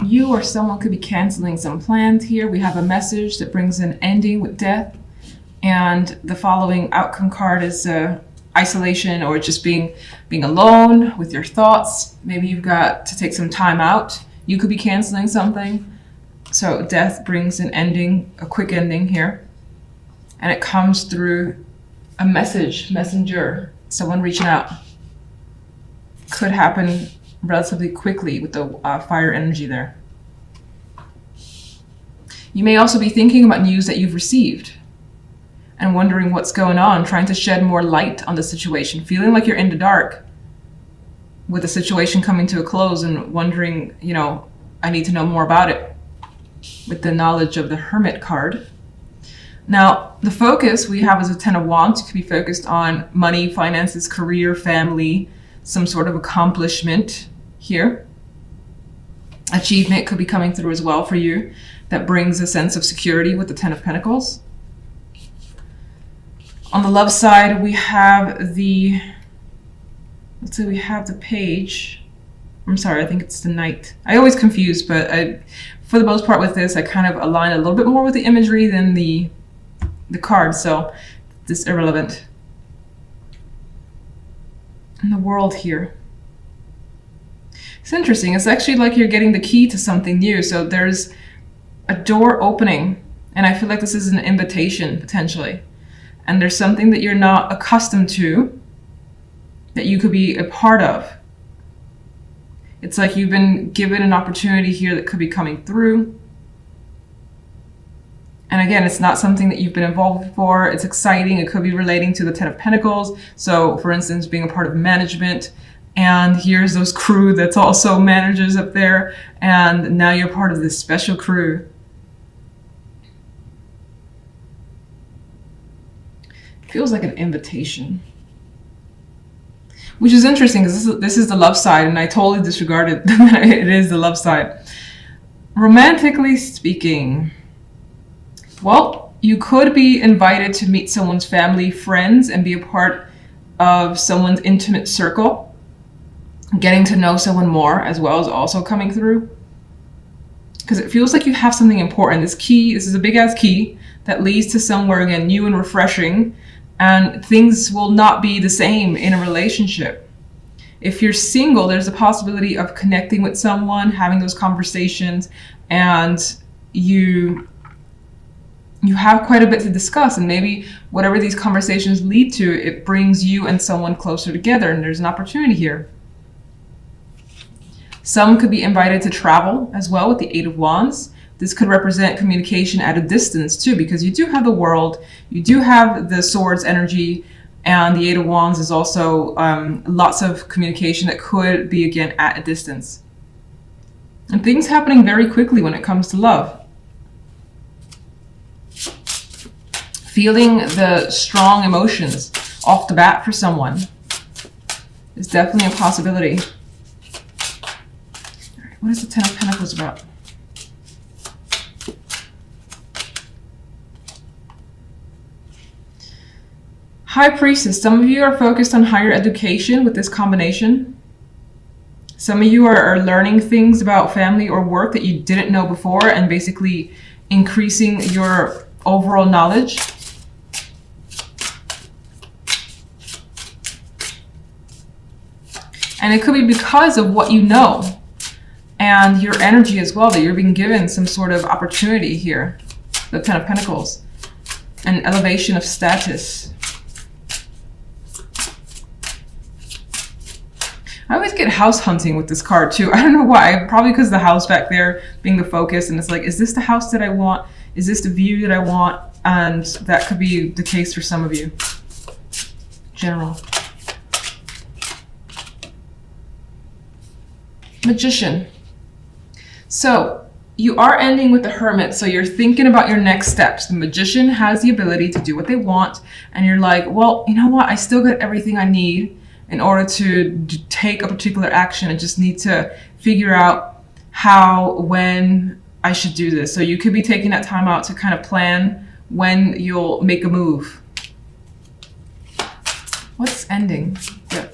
You or someone could be canceling some plans here. We have a message that brings an ending with death. And the following outcome card is isolation, or just being alone with your thoughts. Maybe you've got to take some time out. You could be canceling something. So death brings an ending, a quick ending here. And it comes through a messenger, someone reaching out. Could happen relatively quickly with the fire energy there. You may also be thinking about news that you've received and wondering what's going on, trying to shed more light on the situation, feeling like you're in the dark with the situation coming to a close and wondering, you know, I need to know more about it, with the knowledge of the Hermit card. Now, the focus we have is a Ten of Wands. You could be focused on money, finances, career, family, some sort of accomplishment here. Achievement could be coming through as well for you. That brings a sense of security with the Ten of Pentacles. On the love side, we have the, let's say we have the Page. I'm sorry, I think it's the Knight. I always confuse, but for the most part with this, I kind of align a little bit more with the imagery than the card, so this is irrelevant. And the World here. It's interesting. It's actually like you're getting the key to something new. So there's a door opening, and I feel like this is an invitation potentially. And there's something that you're not accustomed to that you could be a part of. It's like you've been given an opportunity here that could be coming through. And again, it's not something that you've been involved before. It's exciting. It could be relating to the Ten of Pentacles. So for instance, being a part of management, and here's those crew that's also managers up there. And now you're part of this special crew. Feels like an invitation, which is interesting because this is the love side, and I totally disregarded that it is the love side. Romantically speaking, well, you could be invited to meet someone's family, friends, and be a part of someone's intimate circle. Getting to know someone more as well is also coming through, because it feels like you have something important. This key, this is a big ass key that leads to somewhere again new and refreshing. And things will not be the same in a relationship. If you're single, there's a possibility of connecting with someone, having those conversations, and you have quite a bit to discuss. And maybe whatever these conversations lead to, it brings you and someone closer together, and there's an opportunity here. Some could be invited to travel as well with the Eight of Wands. This could represent communication at a distance too, because you do have the World, you do have the Swords energy, and the Eight of Wands is also lots of communication that could be again at a distance. And things happening very quickly when it comes to love. Feeling the strong emotions off the bat for someone is definitely a possibility. All right, what is the Ten of Pentacles about? High Priestess, some of you are focused on higher education with this combination. Some of you are learning things about family or work that you didn't know before, and basically increasing your overall knowledge. And it could be because of what you know and your energy as well, that you're being given some sort of opportunity here. The Ten of Pentacles, an elevation of status. I always get house hunting with this card too. I don't know why. Probably because the house back there being the focus, and it's like, is this the house that I want? Is this the view that I want? And that could be the case for some of you. General. Magician. So you are ending with the Hermit, so you're thinking about your next steps. The Magician has the ability to do what they want, and you're like, well, you know what? I still got everything I need in order to take a particular action. I just need to figure out how, when I should do this. So you could be taking that time out to kind of plan when you'll make a move. What's ending? Yeah.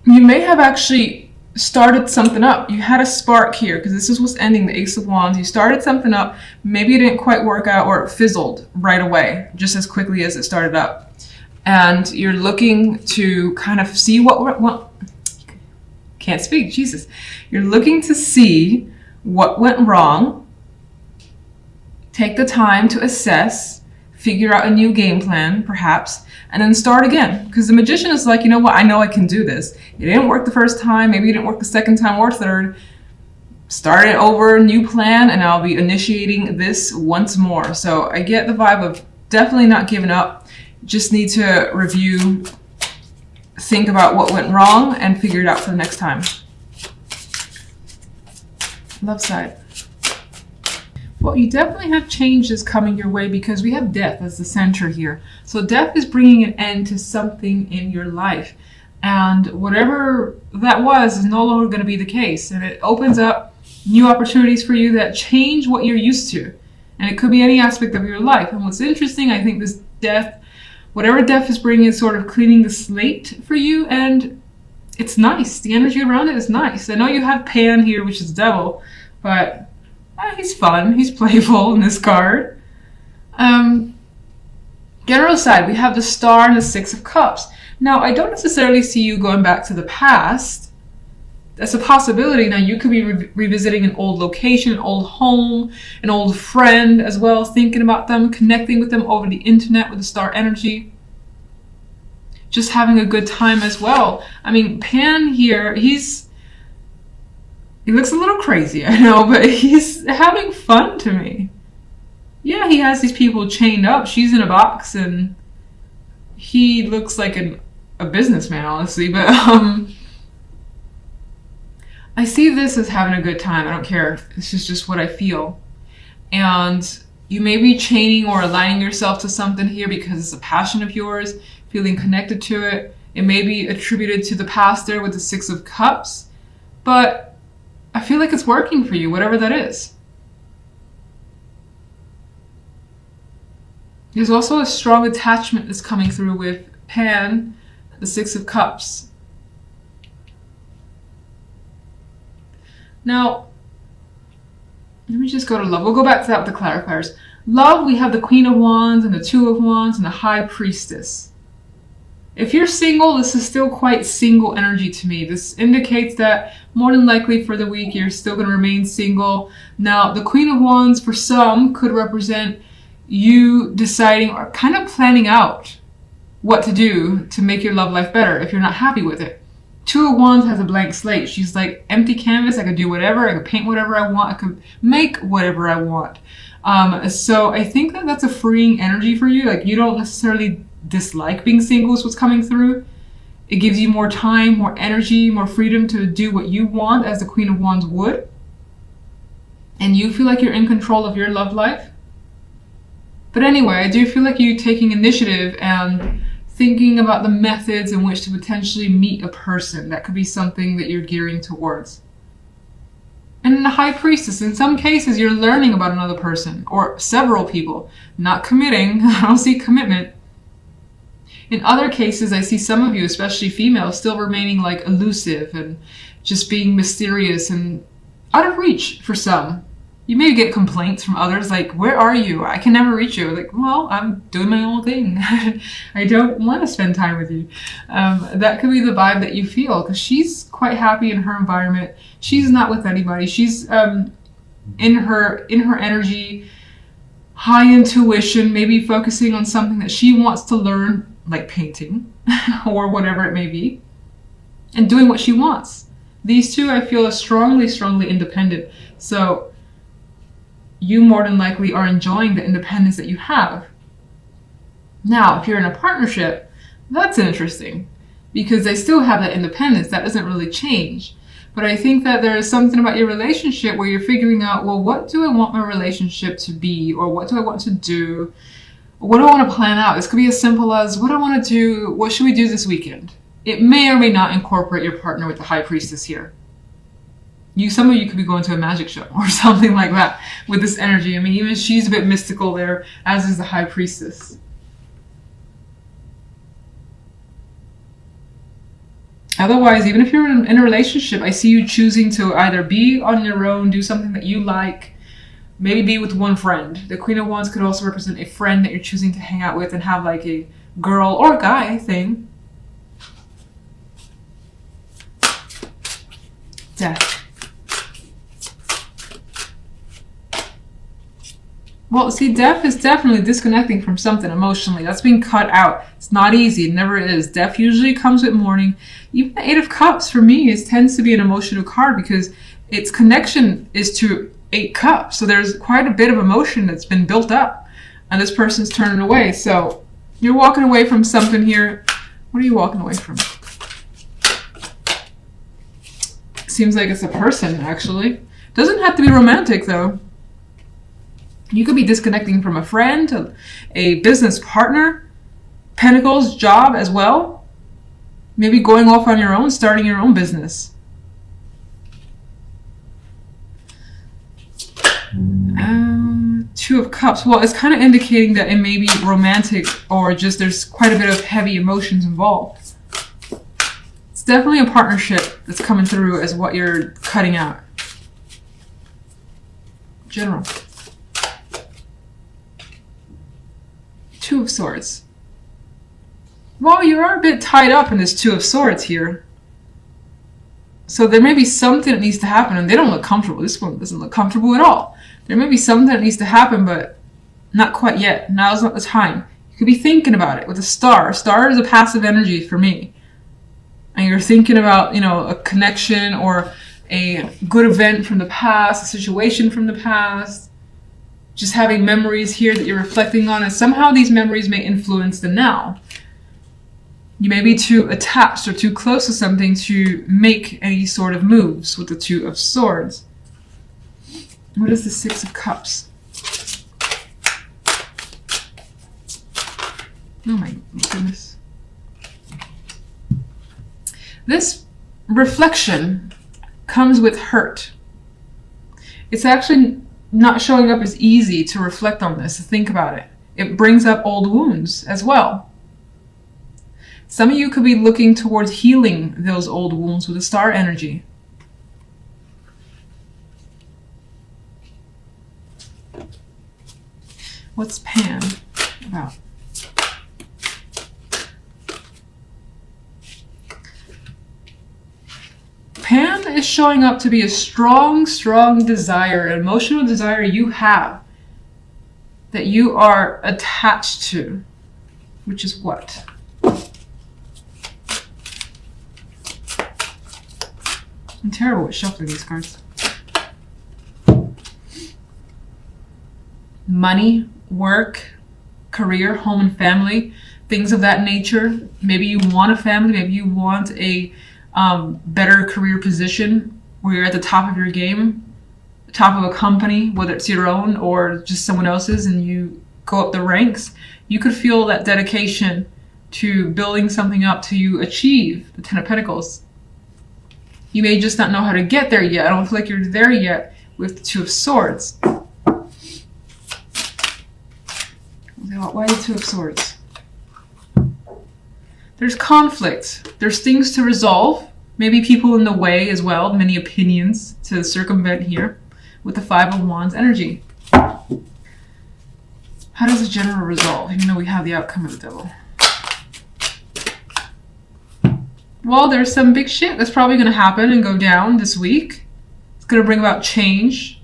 You may have actually started something up. You had a spark here because this is what's ending, the Ace of Wands. You started something up. Maybe it didn't quite work out, or it fizzled right away, just as quickly as it started up. And you're looking to kind of see can't speak, Jesus. You're looking to see what went wrong. Take the time to assess, figure out a new game plan, perhaps, and then start again. Because the Magician is like, you know what, I know I can do this. It didn't work the first time, maybe it didn't work the second time or third. Start it over, new plan, and I'll be initiating this once more. So I get the vibe of definitely not giving up. Just need to review, think about what went wrong, and figure it out for the next time. Love side. Well, you definitely have changes coming your way because we have death as the center here. So death is bringing an end to something in your life. And whatever that was is no longer going to be the case. And it opens up new opportunities for you that change what you're used to. And it could be any aspect of your life. And what's interesting, I think this death, whatever death is bringing, is sort of cleaning the slate for you. And it's nice. The energy around it is nice. I know you have Pan here, which is devil, but he's fun, he's playful in this card. General side, we have the Star and the Six of Cups. Now, I don't necessarily see you going back to the past. That's a possibility. Now, you could be revisiting an old location, an old home, an old friend as well, thinking about them, connecting with them over the internet with the Star energy. Just having a good time as well. I mean, Pan here, he looks a little crazy, I know, but he's having fun to me. Yeah, he has these people chained up. She's in a box, and he looks like a businessman, honestly. But I see this as having a good time. I don't care. This is just what I feel. And you may be chaining or aligning yourself to something here because it's a passion of yours, feeling connected to it. It may be attributed to the past there with the Six of Cups, but I feel like it's working for you, whatever that is. There's also a strong attachment that's coming through with Pan, the Six of Cups. Now, let me just go to love. We'll go back to that with the clarifiers. Love, we have the Queen of Wands and the Two of Wands and the High Priestess. If you're single, this is still quite single energy to me. This indicates that more than likely for the week, you're still going to remain single. Now, the Queen of Wands for some could represent you deciding or kind of planning out what to do to make your love life better if you're not happy with it. Two of Wands has a blank slate. She's like, empty canvas. I could do whatever. I could paint whatever I want. I could make whatever I want. So I think that that's a freeing energy for you. Like, you don't necessarily dislike being single is what's coming through. It gives you more time, more energy, more freedom to do what you want as the Queen of Wands would. And you feel like you're in control of your love life. But anyway, I do feel like you taking initiative and thinking about the methods in which to potentially meet a person. That could be something that you're gearing towards. And in the High Priestess, in some cases, you're learning about another person or several people, not committing. I don't see commitment. In other cases, I see some of you, especially females, still remaining like elusive and just being mysterious and out of reach for some. You may get complaints from others like, where are you? I can never reach you. Like, well, I'm doing my own thing. I don't want to spend time with you. That could be the vibe that you feel because she's quite happy in her environment. She's not with anybody. She's in her energy, high intuition, maybe focusing on something that she wants to learn, like painting or whatever it may be, and doing what she wants. These two, I feel, are strongly, strongly independent. So you more than likely are enjoying the independence that you have. Now, if you're in a partnership, that's interesting because they still have that independence. That doesn't really change. But I think that there is something about your relationship where you're figuring out, well, what do I want my relationship to be? Or what do I want to do? What do I want to plan out? This could be as simple as, what do I want to do? What should we do this weekend? It may or may not incorporate your partner with the High Priestess here. Some of you could be going to a magic show or something like that with this energy. I mean, even she's a bit mystical there, as is the High Priestess. Otherwise, even if you're in a relationship, I see you choosing to either be on your own, do something that you like, maybe be with one friend. The Queen of Wands could also represent a friend that you're choosing to hang out with and have like a girl or guy thing. Death. Well, see, death is definitely disconnecting from something emotionally. That's being cut out. It's not easy. It never is. Death usually comes with mourning. Even the Eight of Cups, for me, tends to be an emotional card because its connection is to 8 cups. So there's quite a bit of emotion that's been built up. And this person's turning away. So you're walking away from something here. What are you walking away from? Seems like it's a person, actually. Doesn't have to be romantic, though. You could be disconnecting from a friend, a business partner, Pentacles, job as well. Maybe going off on your own, starting your own business. Two of Cups. Well, it's kind of indicating that it may be romantic or just there's quite a bit of heavy emotions involved. It's definitely a partnership that's coming through as what you're cutting out. General. Two of Swords. Well, you are a bit tied up in this Two of Swords here. So there may be something that needs to happen, and they don't look comfortable. This one doesn't look comfortable at all. There may be something that needs to happen, but not quite yet. Now's not the time. You could be thinking about it with a star. Star is a passive energy for me. And you're thinking about, you know, a connection or a good event from the past, a situation from the past. Just having memories here that you're reflecting on, and somehow these memories may influence the now. You may be too attached or too close to something to make any sort of moves with the Two of Swords. What is the Six of Cups? Oh my goodness. This reflection comes with hurt. It's actually not showing up as easy to reflect on this, to think about it. It brings up old wounds as well. Some of you could be looking towards healing those old wounds with the star energy. What's Pan about? Pan is showing up to be a strong, strong desire, an emotional desire you have that you are attached to, which is what? I'm terrible at shuffling these cards. Money, work, career, home and family, things of that nature. Maybe you want a family, maybe you want a better career position where you're at the top of your game, top of a company, whether it's your own or just someone else's, and you go up the ranks. You could feel that dedication to building something up till you achieve the Ten of Pentacles. You may just not know how to get there yet. I don't feel like you're there yet with the Two of Swords. Why the Two of Swords? There's conflict. There's things to resolve. Maybe people in the way as well. Many opinions to circumvent here with the Five of Wands energy. How does the general resolve, even though we have the outcome of the Devil? Well, there's some big shit that's probably going to happen and go down this week. It's going to bring about change.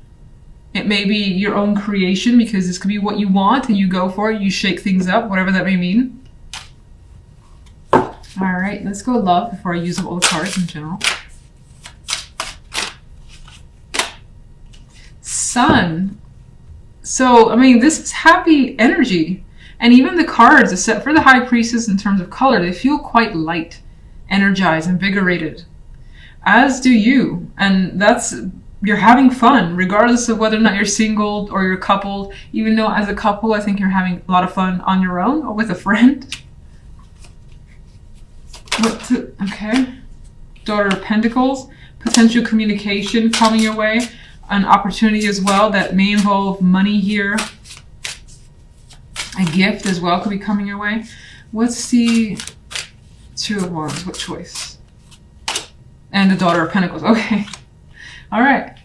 It may be your own creation because this could be what you want and you go for it. You shake things up, whatever that may mean. All right, let's go love before I use up all the cards in general. Sun. So, I mean, this is happy energy. And even the cards, except for the High Priestess in terms of color, they feel quite light, energized, invigorated. As do you. And that's, you're having fun, regardless of whether or not you're single or you're coupled. Even though as a couple, I think you're having a lot of fun on your own or with a friend. Okay. Daughter of Pentacles. Potential communication coming your way. An opportunity as well that may involve money here. A gift as well could be coming your way. What's the Two of Wands? What choice? And the Daughter of Pentacles. Okay. All right.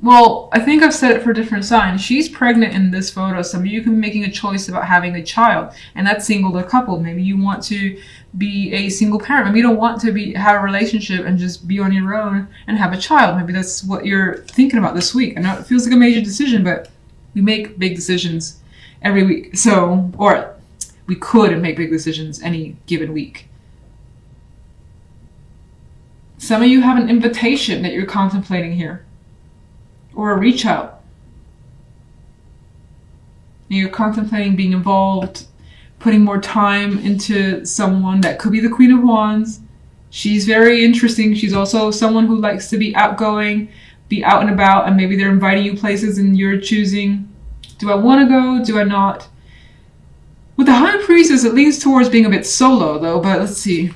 Well, I think I've said it for different signs. She's pregnant in this photo. Some of you can be making a choice about having a child, and that's single or coupled. Maybe you want to be a single parent. Maybe you don't want to have a relationship and just be on your own and have a child. Maybe that's what you're thinking about this week. I know it feels like a major decision, but we make big decisions every week. So, or we could make big decisions any given week. Some of you have an invitation that you're contemplating here, or a reach out. You're contemplating being involved, putting more time into someone. That could be the Queen of Wands. She's very interesting. She's also someone who likes to be outgoing, be out and about, and maybe they're inviting you places and you're choosing, do I want to go? Do I not? With the High Priestess, it leans towards being a bit solo though, but let's see.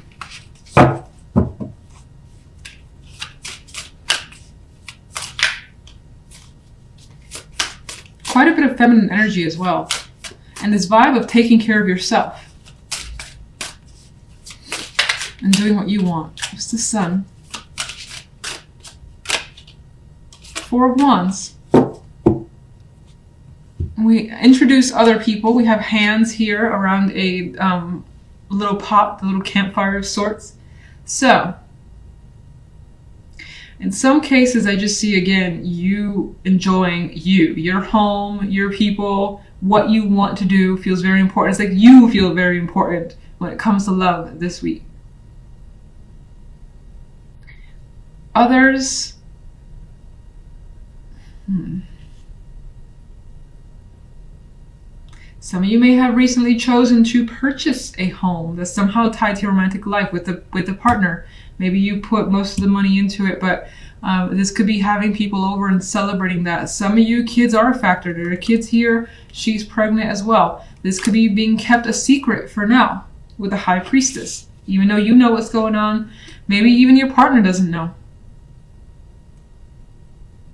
Quite a bit of feminine energy as well. And this vibe of taking care of yourself. And doing what you want. It's the Sun. Four of Wands. We introduce other people. We have hands here around a little pot, a little campfire of sorts. So, in some cases, I just see, again, you enjoying your home, your people, what you want to do feels very important. It's like you feel very important when it comes to love this week. Others, some of you may have recently chosen to purchase a home that's somehow tied to your romantic life with the partner. Maybe you put most of the money into it, but this could be having people over and celebrating that. Some of you kids are a factor. There are kids here. She's pregnant as well. This could be being kept a secret for now with the High Priestess. Even though you know what's going on, maybe even your partner doesn't know.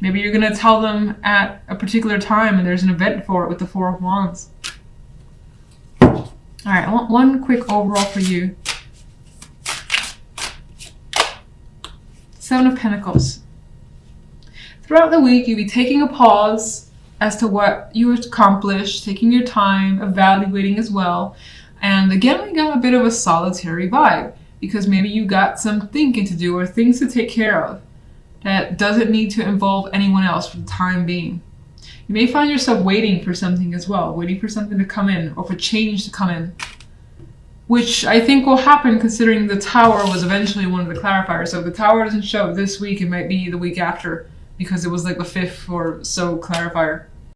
Maybe you're going to tell them at a particular time and there's an event for it with the Four of Wands. All right, I want one quick overall for you. Seven of Pentacles. Throughout the week, you'll be taking a pause as to what you accomplished, taking your time, evaluating as well. And again, we got a bit of a solitary vibe because maybe you got some thinking to do or things to take care of that doesn't need to involve anyone else for the time being. You may find yourself waiting for something as well, waiting for something to come in or for change to come in, which I think will happen considering the Tower was eventually one of the clarifiers. So if the Tower doesn't show this week, it might be the week after because it was like the fifth or so clarifier.